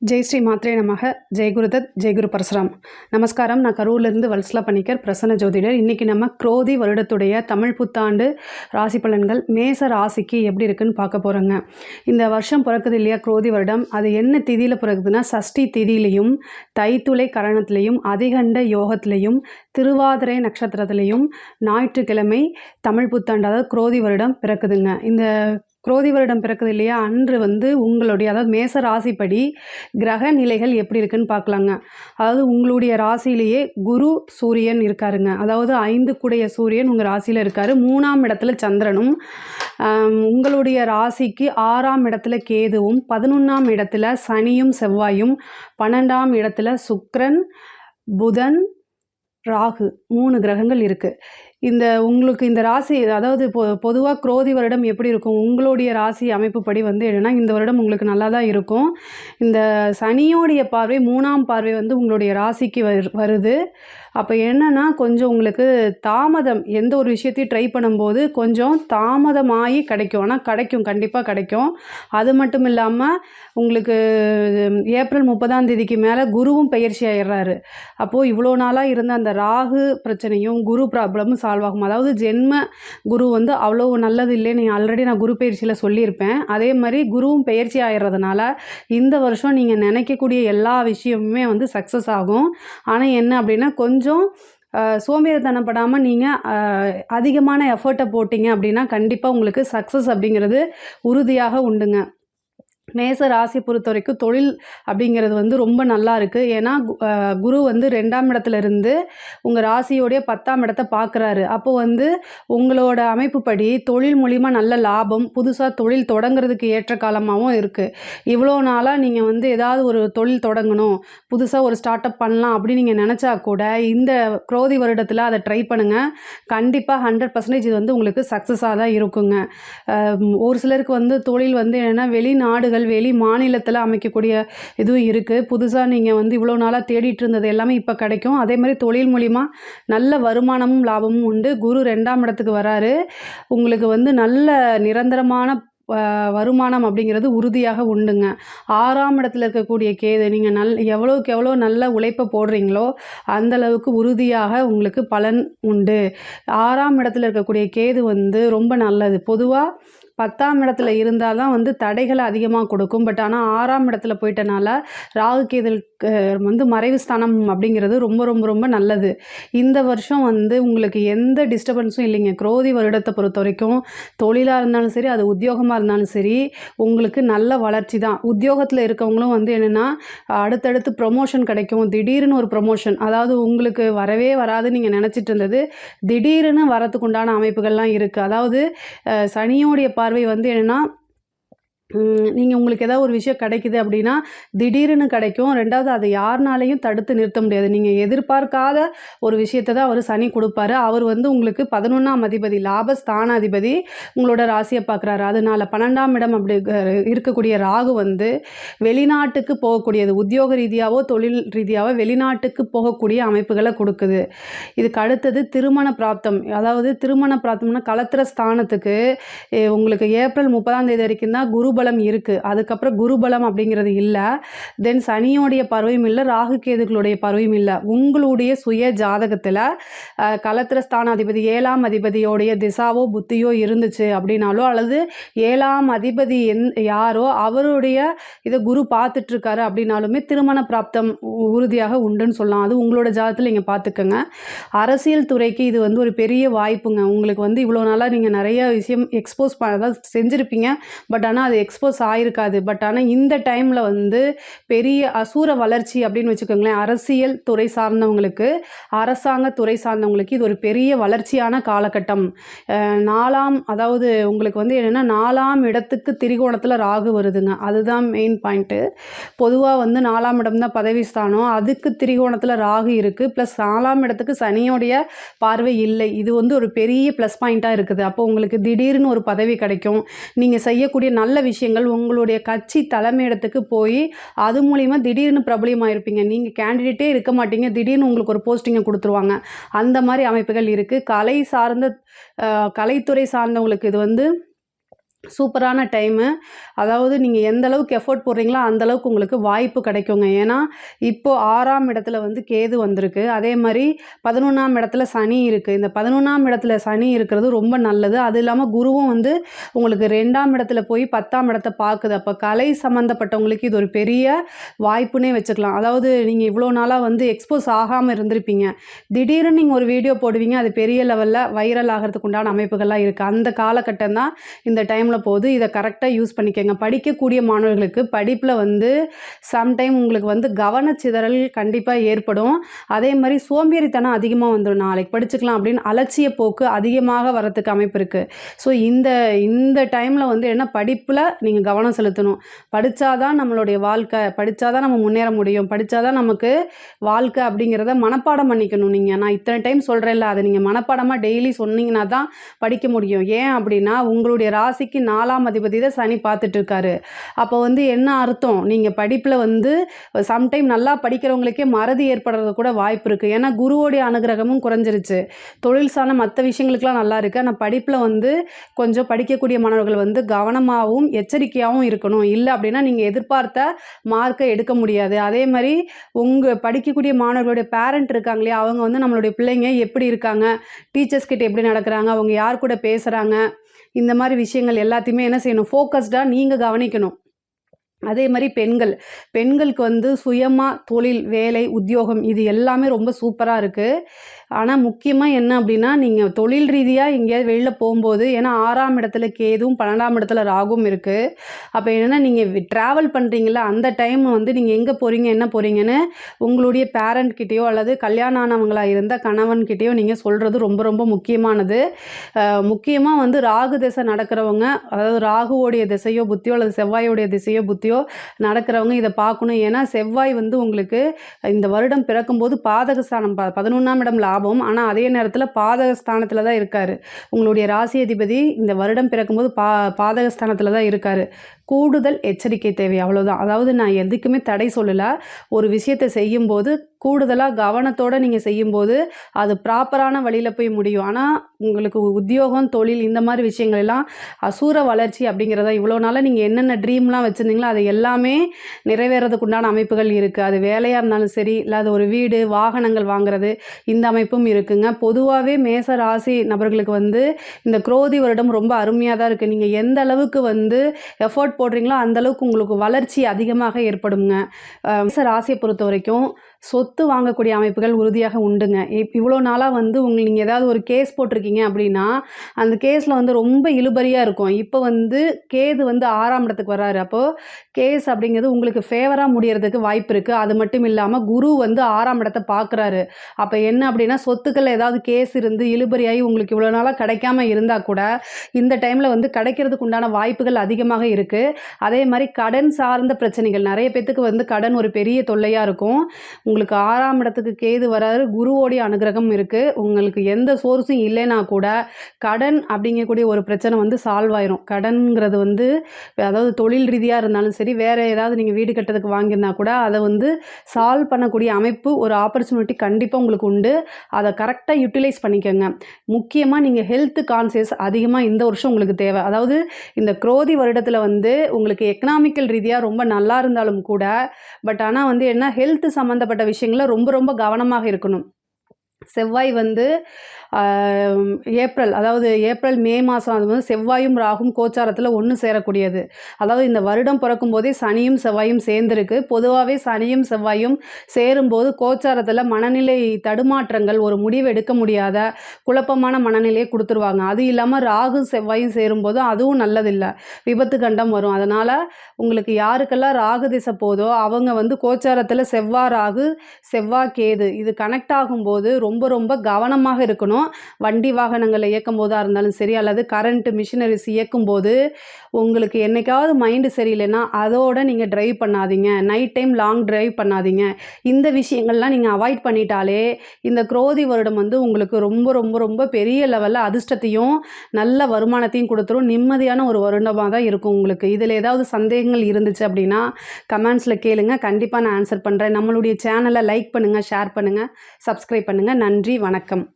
ஜெய் ஸ்ரீ மாத்ரே நமக. ஜெய் குருதத், ஜெய் குரு பரசுராம். நமஸ்காரம். நான் கரூர்லேருந்து வல்சலா பணிக்கர், பிரசன்ன ஜோதிடர். இன்றைக்கி நம்ம குரோதி வருடத்துடைய தமிழ் புத்தாண்டு ராசி பலன்கள் மேச ராசிக்கு எப்படி இருக்குன்னு பார்க்க போகிறோங்க. இந்த வருஷம் பிறக்குது இல்லையா, குரோதி வருடம். அது என்ன திதியில் பிறகுதுன்னா, சஷ்டி திதியிலையும் தைத்துளை கரணத்திலையும் அதிகண்ட யோகத்திலையும் திருவாதிரை நட்சத்திரத்திலையும் ஞாயிற்றுக்கிழமை தமிழ் புத்தாண்டு அதாவது குரோதி வருடம் பிறக்குதுங்க. இந்த குரோதி வருடம் பிறக்குது இல்லையா, அன்று உங்களுடைய அதாவது மேச ராசிப்படி கிரக நிலைகள் எப்படி இருக்குன்னு பார்க்கலாங்க. அதாவது உங்களுடைய ராசியிலேயே குரு சூரியன் இருக்காருங்க. அதாவது 5 கூடைய சூரியன் உங்கள் ராசியில் இருக்கார். 3ஆம் இடத்துல சந்திரனும், உங்களுடைய ராசிக்கு 6ஆம் இடத்துல கேதுவும், 11ஆம் இடத்துல சனியும் செவ்வாயும், 12ஆம் இடத்துல சுக்கிரன், புதன், ராகு 3 கிரகங்கள் இருக்குது. உங்களுக்கு இந்த ராசி அதாவது பொதுவாக குரோதி வருடம் எப்படி இருக்கும், உங்களுடைய ராசி அமைப்புப்படி என்னென்னா, இந்த வருடம் உங்களுக்கு நல்லா தான் இருக்கும். இந்த சனியோடைய பார்வை 3ஆம் பார்வை உங்களுடைய ராசிக்கு வருது. அப்போ என்னென்னா, கொஞ்சம் உங்களுக்கு தாமதம், எந்த ஒரு விஷயத்தையும் ட்ரை பண்ணும்போது கொஞ்சம் தாமதமாகி கிடைக்கும். ஆனால் கிடைக்கும், கண்டிப்பாக கிடைக்கும். அது மட்டும் இல்லாமல் உங்களுக்கு ஏப்ரல் 30ஆம் தேதிக்கு மேலே குருவும் பயிற்சி ஆயிடுறாரு. அப்போது இவ்வளோ நாளாக இருந்த அந்த ராகு பிரச்சனையும் குரு ப்ராப்ளமும் சால்வ் ஆகும். அதாவது ஜென்ம குரு அவ்வளோ நல்லது இல்லைன்னு ஆல்ரெடி நான் குரு பயிற்சியில் சொல்லியிருப்பேன். அதே மாதிரி குருவும் பயிற்சி ஆகிடுறதுனால இந்த வருஷம் நீங்கள் நினைக்கக்கூடிய எல்லா விஷயமுமே சக்ஸஸ் ஆகும். ஆனால் என்ன அப்படின்னா, கொஞ்சம் சோம்பேறித்தனப்படாமல் நீங்கள் அதிகமான எஃபர்ட்டை போட்டிங்க அப்படின்னா கண்டிப்பாக உங்களுக்கு சக்ஸஸ் அப்படிங்கிறது உறுதியாக உண்டுங்க. மேச ராசி பொறுத்த வரைக்கும் தொழில் அப்படிங்கிறது ரொம்ப நல்லா இருக்குது. ஏன்னா குரு 2ஆம் இடத்துல இருந்து உங்கள் ராசியோடைய 10ஆம் இடத்தை பார்க்குறாரு. அப்போது உங்களோட அமைப்புப்படி தொழில் மூலிமா நல்ல லாபம், புதுசாக தொழில் தொடங்குறதுக்கு ஏற்ற காலமாகவும் இருக்குது. இவ்வளோ நாளாக நீங்கள் ஏதாவது ஒரு தொழில் தொடங்கணும், புதுசாக ஒரு ஸ்டார்ட் அப் பண்ணலாம் அப்படின்னு நீங்கள் நினச்சா கூட இந்த குரோதி வருடத்தில் அதை ட்ரை பண்ணுங்கள். கண்டிப்பாக 100% இது உங்களுக்கு சக்ஸஸாக தான் இருக்குங்க. ஒரு சிலருக்கு தொழில் என்னென்னா, வெளிநாடுகள் வெளி மாநிலத்தில் அமைக்கக்கூடிய இதுவும் இருக்குது. புதுசாக நீங்கள் இவ்வளோ நாளாக தேடிட்டு இருந்தது எல்லாமே இப்போ கிடைக்கும். அதே மாதிரி தொழில் மூலிமா நல்ல வருமானமும் லாபமும் உண்டு. குரு 2ஆம் இடத்துக்கு வராரு. உங்களுக்கு நல்ல நிரந்தரமான வருமானம் அப்படிங்கிறது உறுதியாக உண்டுங்க. 6ஆம் இடத்துல இருக்கக்கூடிய கேது, நீங்கள் எவ்வளோக்கு எவ்வளோ நல்ல உழைப்பை போடுறீங்களோ அந்தளவுக்கு உறுதியாக உங்களுக்கு பலன் உண்டு. 6ஆம் இடத்துல இருக்கக்கூடிய கேது ரொம்ப நல்லது. பொதுவாக 10ஆம் இடத்துல இருந்தால் தான் தடைகளை அதிகமாக கொடுக்கும். பட் ஆனால் 6ஆம் இடத்துல போயிட்டனால ராகு கேதுக்கு மறைவு ஸ்தானம் அப்படிங்கிறது ரொம்ப ரொம்ப ரொம்ப நல்லது. இந்த வருஷம் உங்களுக்கு எந்த டிஸ்டர்பன்ஸும் இல்லைங்க. குரோதி வருடத்தை பொறுத்த வரைக்கும் தொழிலாக இருந்தாலும் சரி, அது உத்தியோகமாக இருந்தாலும் சரி, உங்களுக்கு நல்ல வளர்ச்சி தான். உத்தியோகத்தில் இருக்கவங்களும் என்னென்னா, அடுத்தடுத்து ப்ரொமோஷன் கிடைக்கும். திடீர்னு ஒரு ப்ரொமோஷன், அதாவது உங்களுக்கு வரவே வராதுன்னு நீங்கள் நினச்சிட்டு இருந்தது திடீர்னு வரத்துக்கு உண்டான அமைப்புகள்லாம் இருக்குது. அதாவது சனியோடைய பார்வை என்னென்னா, நீங்கள் உங்களுக்கு ஏதாவது ஒரு விஷயம் கிடைக்குது அப்படின்னா திடீர்னு கிடைக்கும். 2வது அதை யாருனாலையும் தடுத்து நிறுத்த முடியாது. நீங்கள் எதிர்பார்க்காத ஒரு விஷயத்தை தான் அவர் சனி கொடுப்பாரு. அவர் உங்களுக்கு 11ஆம் அதிபதி, லாபஸ்தானாதிபதி உங்களோட ராசியை பார்க்குறாரு. அதனால் 12ஆம் இடம் அப்படி இருக்கக்கூடிய ராகு வெளிநாட்டுக்கு போகக்கூடியது, உத்தியோக ரீதியாகவோ தொழில் ரீதியாகவோ வெளிநாட்டுக்கு போகக்கூடிய அமைப்புகளை கொடுக்குது. இதுக்கு அடுத்தது திருமண பிராப்தம். அதாவது திருமண பிராப்தம்னா களத்திர ஸ்தானத்துக்கு உங்களுக்கு ஏப்ரல் 30ஆம் தேதி வரைக்கும் தான் குருபலம் இருக்குது. அதுக்கப்புறம் குருபலம் அப்படிங்கிறது இல்லை. தென் சனியோடைய பார்வையும் இல்லை, ராகு கேதுகளுடைய பார்வையும் இல்லை. உங்களுடைய சுய ஜாதகத்தில் களத்திர ஸ்தானாதிபதி 7ஆம் அதிபதியோடைய திசாவோ புத்தியோ இருந்துச்சு அப்படின்னாலோ, அல்லது 7ஆம் அதிபதி யாரோ அவருடைய இதை குரு பார்த்துட்ருக்காரு அப்படின்னாலுமே திருமண பிராப்தம் உறுதியாக உண்டுன்னு சொல்லலாம். அது உங்களோட ஜாதகத்தில் நீங்கள் பார்த்துக்கோங்க. அரசியல் துறைக்கு இது ஒரு பெரிய வாய்ப்புங்க. உங்களுக்கு இவ்வளோ நாளாக நீங்கள் நிறைய விஷயம் எக்ஸ்போஸ் அதாவது செஞ்சுருப்பீங்க. பட் ஆனால் அது எக்ஸ்போஸ் ஆகிருக்காது. பட் ஆனால் இந்த டைமில் பெரிய அசூர வளர்ச்சி அப்படின்னு வச்சுக்கோங்களேன். அரசியல் துறை சார்ந்தவங்களுக்கு, அரசாங்க துறை சார்ந்தவங்களுக்கு இது ஒரு பெரிய வளர்ச்சியான காலகட்டம். அதாவது உங்களுக்கு என்னென்னா, 4ஆம் இடத்துக்கு திரிகோணத்தில் ராகு வருதுங்க. அதுதான் மெயின் பாயிண்ட்டு. பொதுவாக 4ஆம் இடம் தான் பதவி ஸ்தானம். அதுக்கு திரிகோணத்தில் ராகு இருக்குது. ப்ளஸ் 4ஆம் இடத்துக்கு சனியோடைய பார்வை இல்லை. இது ஒரு பெரிய ப்ளஸ் பாயிண்ட்டாக இருக்குது. அப்போ உங்களுக்கு திடீர்னு ஒரு பதவி கிடைக்கும். நீங்கள் செய்யக்கூடிய நல்ல விஷயங்கள் உங்களுடைய கட்சி தலைமையிடத்துக்கு போய் அது மூலிமா திடீர்னு பிரபலியமாயிருப்பீங்க. நீங்கள் கேண்டிடேட்டே இருக்க மாட்டீங்க, திடீர்னு உங்களுக்கு ஒரு போஸ்டிங்கை கொடுத்துருவாங்க. அந்த மாதிரி அமைப்புகள் இருக்குது. கலைத்துறை சார்ந்தவங்களுக்கு இது சூப்பரான டைமு. அதாவது நீங்கள் எந்த அளவுக்கு எஃபோர்ட் போடுறீங்களோ அந்த அளவுக்கு உங்களுக்கு வாய்ப்பு கிடைக்குங்க. ஏன்னா, இப்போ 6ஆம் இடத்துல வந்து கேது வந்திருக்கு. அதே மாரி 11ஆம் இடத்துல சனி இருக்குது. இந்த 11ஆம் இடத்துல சனி இருக்கிறது ரொம்ப நல்லது. அது இல்லாமல் குருவும் வந்து உங்களுக்கு 2ஆம் இடத்துல போய் 10ஆம் இடத்த பார்க்குது. அப்போ கலை சம்மந்தப்பட்டவங்களுக்கு இது ஒரு பெரிய வாய்ப்புன்னே வச்சுக்கலாம். அதாவது நீங்கள் இவ்வளோ நாளாக வந்து எக்ஸ்போஸ் ஆகாமல் இருந்திருப்பீங்க. திடீர்னு நீங்கள் ஒரு வீடியோ போடுவீங்க. அது பெரிய லெவலில் வைரல் ஆகிறதுக்கு உண்டான அமைப்புகள்லாம் இருக்குது. அந்த காலகட்டம் தான் இந்த டைமில் போது. இதை கரெக்டாக யூஸ் பண்ணிக்கங்க. படிக்கக்கூடிய மாணவர்களுக்கு படிப்பில் வந்து சம்டைம் உங்களுக்கு வந்து கவனச்சிதறல் கண்டிப்பாக ஏற்படும். அதே மாதிரி சோம்பேறித்தனம் அதிகமாக வந்துடும். நாளைக்கு படிச்சுக்கலாம் அப்படின்னு அலட்சிய போக்கு அதிகமாக வரத்துக்கு அமைப்பு இருக்குது. ஸோ இந்த டைமில் வந்து என்ன படிப்பில் நீங்கள் கவனம் செலுத்தணும். படித்தாதான் நம்மளுடைய வாழ்க்கை, படித்தாதான் நம்ம முன்னேற முடியும், படித்தாதான் நமக்கு வாழ்க்கை அப்படிங்கிறத மனப்பாடம் பண்ணிக்கணும். நான் இத்தனை டைம் சொல்கிறேன்ல, அதை நீங்கள் மனப்பாடமாக டெய்லி சொன்னீங்கன்னா தான் படிக்க முடியும். ஏன் அப்படின்னா உங்களுடைய ராசிக்கு 4ஆம் அதிபதி தான் சனி பார்த்துட்டு இருக்காரு. அப்போ வந்து என்ன அர்த்தம், நீங்கள் படிப்பில் வந்து சம்டைம் நல்லா படிக்கிறவங்களுக்கே மறதி ஏற்படுறது கூட வாய்ப்பு இருக்குது. ஏன்னா குருவோடைய அனுகிரகமும் குறைஞ்சிருச்சு. தொழில் சார்ந்த மற்ற விஷயங்களுக்கெலாம் நல்லா இருக்குது. ஆனால் படிப்பில் வந்து கொஞ்சம் படிக்கக்கூடிய மாணவர்கள் வந்து கவனமாகவும் எச்சரிக்கையாகவும் இருக்கணும். இல்லை அப்படின்னா நீங்கள் எதிர்பார்த்த மார்க்கை எடுக்க முடியாது. அதே மாதிரி உங்கள் படிக்கக்கூடிய மாணவர்களுடைய பேரண்ட் இருக்காங்க இல்லையா, அவங்க வந்து நம்மளுடைய பிள்ளைங்க எப்படி இருக்காங்க, டீச்சர்ஸ் கிட்ட எப்படி நடக்கிறாங்க, அவங்க யார் கூட பேசுகிறாங்க, இந்த மாதிரி விஷயங்கள் எல்லாத்தையுமே என்ன செய்யணும், ஃபோக்கஸ்டாக நீங்கள் கவனிக்கணும். அதே மாதிரி பெண்களுக்கு வந்து சுயமாக தொழில், வேலை, உத்தியோகம் இது எல்லாமே ரொம்ப சூப்பராக இருக்குது. ஆனால் முக்கியமாக என்ன அப்படின்னா, நீங்கள் தொழில் ரீதியாக எங்கேயாவது வெளியில் போகும்போது, ஏன்னா 6ஆம் இடத்துல கேதுவும் 12ஆம் இடத்துல ராகும் இருக்குது. அப்போ என்னென்னா நீங்கள் ட்ராவல் பண்ணுறீங்களா, அந்த டைம் வந்து நீங்கள் எங்கே போகிறீங்க, என்ன போகிறீங்கன்னு உங்களுடைய பேரண்ட்கிட்டேயோ அல்லது கல்யாணம் ஆனவங்களாக இருந்தால் கணவன்கிட்டேயோ நீங்கள் சொல்கிறது ரொம்ப ரொம்ப முக்கியமானது. முக்கியமாக வந்து ராகு திசை நடக்கிறவங்க, அதாவது ராகுவோடைய திசையோ புத்தியோ அல்லது செவ்வாயோடைய திசையோ புத்தியோ நடக்கிறவங்க இதை பார்க்கணும். ஏன்னா செவ்வாய் வந்து உங்களுக்கு இந்த வருடம் பிறக்கும்போது பாதகஸ்தானம் 11ஆம் இடம் லாபம், ஆனால் அதே நேரத்தில் பாதகஸ்தானத்தில் தான் இருக்கார். உங்களுடைய ராசி அதிபதி இந்த வருடம் பிறக்கும்போது பாதகஸ்தானத்தில் தான் இருக்கார். கூடுதல் எச்சரிக்கை தேவை, அவ்வளோதான். அதாவது நான் எதுக்குமே தடை சொல்லலை. ஒரு விஷயத்தை செய்யும்போது கூடுதலாக கவனத்தோடு நீங்கள் செய்யும்போது அது ப்ராப்பரான வழியில் போய் முடியும். ஆனால் உங்களுக்கு உத்தியோகம், தொழில் இந்த மாதிரி விஷயங்கள் எல்லாம் அசூர வளர்ச்சி அப்படிங்கிறத இவ்வளோ நாளாக நீங்கள் என்னென்ன ட்ரீம்லாம் வச்சுருந்தீங்களோ அது எல்லாமே நிறைவேறதுக்கு உண்டான அமைப்புகள் இருக்குது. அது வேலையாக இருந்தாலும் சரி, இல்லை அது ஒரு வீடு, வாகனங்கள் வாங்குறது, இந்த அமைப்பும் இருக்குங்க. பொதுவாகவே மேச ராசி நபர்களுக்கு வந்து இந்த குரோதி வருடம் ரொம்ப அருமையாக தான் இருக்குது. நீங்கள் எந்த அளவுக்கு வந்து எஃபோர்ட் போடுறீங்களோ அந்த அளவுக்கு உங்களுக்கு வளர்ச்சி அதிகமாக ஏற்படுங்க. மேச ராசியை பொறுத்த வரைக்கும் சொத்து வாங்கக்கூடிய அமைப்புகள் உறுதியாக உண்டுங்க. இவ்வளோ நாளாக வந்து நீங்கள் ஏதாவது ஒரு கேஸ் போட்டிருக்கீங்க அப்படின்னா அந்த கேஸில் வந்து ரொம்ப இழுபறியாக இருக்கும். இப்போ வந்து கேது வந்து 6ஆம் இடத்துக்கு வர்றாரு. அப்போது கேஸ் அப்படிங்கிறது உங்களுக்கு ஃபேவராக முடியறதுக்கு வாய்ப்பு இருக்குது. அது மட்டும் இல்லாமல் குரு வந்து 6ஆம் இடத்தை பார்க்குறாரு. அப்போ என்ன அப்படின்னா சொத்துக்கள் ஏதாவது கேஸ் இருந்து இழுபறியாகி உங்களுக்கு இவ்வளோ நாளாக கிடைக்காம இருந்தால் கூட இந்த டைமில் வந்து கிடைக்கிறதுக்கு உண்டான வாய்ப்புகள் அதிகமாக இருக்குது. அதே மாதிரி கடன் சார்ந்த பிரச்சனைகள், நிறைய பேத்துக்கு வந்து கடன் ஒரு பெரிய தொல்லையாக இருக்கும். உங்களுக்கு 6ஆம் இடத்துக்கு கேது வராரு, குருவோடைய அனுகிரகம் இருக்குது. உங்களுக்கு எந்த சோர்ஸும் இல்லைன்னா கூட கடன் அப்படிங்கக்கூடிய ஒரு பிரச்சனை வந்து சால்வ் ஆயிரும். கடன்கிறது வந்து அதாவது தொழில் ரீதியாக இருந்தாலும் சரி, வேறு ஏதாவது நீங்கள் வீடு கட்டுறதுக்கு வாங்கியிருந்தா கூட அதை வந்து சால்வ் பண்ணக்கூடிய அமைப்பு, ஒரு ஆப்பர்ச்சுனிட்டி கண்டிப்பாக உங்களுக்கு உண்டு. அதை கரெக்டாக யூட்டிலைஸ் பண்ணிக்கோங்க. முக்கியமாக நீங்கள் ஹெல்த் கான்சியஸ் அதிகமாக இந்த வருஷம் உங்களுக்கு தேவை. அதாவது இந்த குரோதி வருடத்தில் வந்து உங்களுக்கு எக்கனாமிக்கல் ரீதியாக ரொம்ப நல்லா இருந்தாலும் கூட, பட் ஆனால் வந்து என்ன, ஹெல்த் சம்மந்தப்பட்ட விஷயங்களில் ரொம்ப ரொம்ப கவனமாக இருக்கணும். செவ்வாய் வந்து ஏப்ரல் மே மாதம் அது வந்து செவ்வாயும் ராகும் கோச்சாரத்தில் ஒன்று சேரக்கூடியது. அதாவது இந்த வருடம் பிறக்கும் போதே சனியும் செவ்வாயும் சேர்ந்துருக்கு. பொதுவாகவே சனியும் செவ்வாயும் சேரும்போது கோச்சாரத்தில் மனநிலை தடுமாற்றங்கள், ஒரு முடிவு எடுக்க முடியாத குழப்பமான மனநிலையை கொடுத்துருவாங்க. அது இல்லாமல் ராகு செவ்வாயும் சேரும்போது அதுவும் நல்லதில்லை, விபத்து கண்டம் வரும். அதனால் உங்களுக்கு யாருக்கெல்லாம் ராகு திசை போதோ அவங்க வந்து கோச்சாரத்தில் செவ்வாய் ராகு, செவ்வாய் கேது இது கனெக்ட் ஆகும்போது ரொம்ப ரொம்ப கவனமாக இருக்கணும். வண்டி வாகனங்களை இயக்கும் போதாக இருந்தாலும் சரி, அல்லது கரண்ட் மிஷினரிஸ் இயக்கும் போது உங்களுக்கு என்னைக்காவது மைண்டு சரியில்லைன்னா அதோட நீங்கள் டிரைவ் பண்ணாதீங்க. நைட் டைம் லாங் டிரைவ் பண்ணாதீங்க. இந்த விஷயங்கள்லாம் நீங்கள் அவாய்ட் பண்ணிட்டாலே இந்த குரோதி வருடம் வந்து உங்களுக்கு ரொம்ப ரொம்ப ரொம்ப பெரிய லெவலில் அதிர்ஷ்டத்தையும் நல்ல வருமானத்தையும் கொடுத்துரும். நிம்மதியான ஒரு வருடமாக தான் இருக்கும் உங்களுக்கு. இதில் ஏதாவது சந்தேகங்கள் இருந்துச்சு அப்படின்னா கமெண்ட்ஸில் கேளுங்க, கண்டிப்பாக நான் ஆன்சர் பண்ணுறேன். நம்மளுடைய சேனலை லைக் பண்ணுங்கள், ஷேர் பண்ணுங்கள், சப்ஸ்கிரைப் பண்ணுங்கள். நன்றி, வணக்கம்.